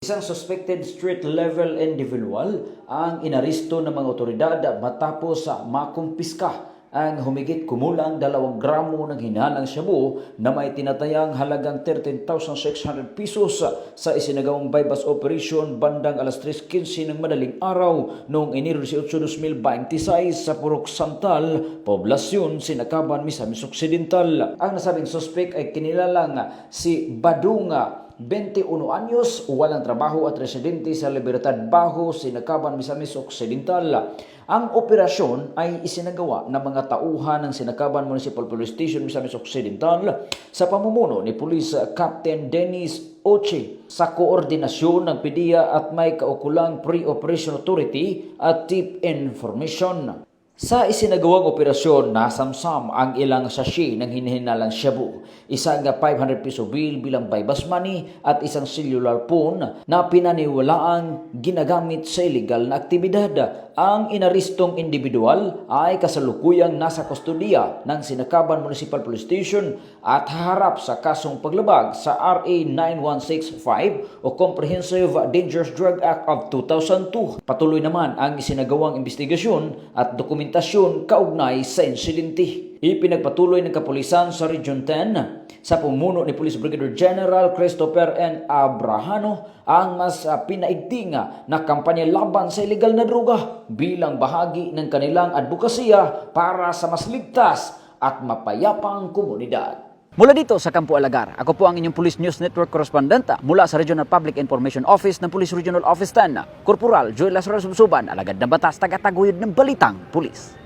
Isang suspected street-level individual ang inaristo ng mga otoridad matapos makumpiska ang humigit kumulang 2 gramo ng hinalang shabu na may tinatayang halagang 13,600 pesos sa isinagawang bypass operation bandang alas 3:15 ng madaling araw noong Enero 18, 2026 sa Purok Santal, Poblasyon, Sinakaban, Misamis Occidental. Ang nasabing suspect ay kinilalang si Badunga, 21 anyos, walang trabaho at residente sa Libertad Bajo, Sinakaban, Misamis Occidental. Ang operasyon ay isinagawa ng mga tauhan ng Sinakaban Municipal Police Station, Misamis Occidental sa pamumuno ni Police Captain Dennis Oche sa koordinasyon ng PDEA at may kaukulang Pre-Operation Authority at Tip Information. Sa isinagawang operasyon, nasamsam ang ilang sachet ng hinihinalang shabu, isang 500 peso bill bilang bypass money at isang cellular phone na pinaniwalaang ginagamit sa illegal na aktibidad. Ang inaristong individual ay kasalukuyang nasa kustodiya ng Sinakaban Municipal Police Station at haharap sa kasong paglabag sa RA 9165 o Comprehensive Dangerous Drug Act of 2002. Patuloy naman ang isinagawang investigasyon at dokumentasyon kaugnay sa insidente. Ipinagpatuloy ng kapulisan sa Region 10 sa pumuno ni Police Brigadier General Christopher N. Abrahano ang mas pinaigting na kampanya laban sa ilegal na droga bilang bahagi ng kanilang advokasya para sa mas ligtas at mapayapang komunidad. Mula dito sa Campo Alagar, ako po ang inyong Police News Network Correspondent mula sa Regional Public Information Office ng Police Regional Office 10, Corporal Joel Lazaro Subsuban, alagad ng batas, tagataguyod ng Balitang Pulis.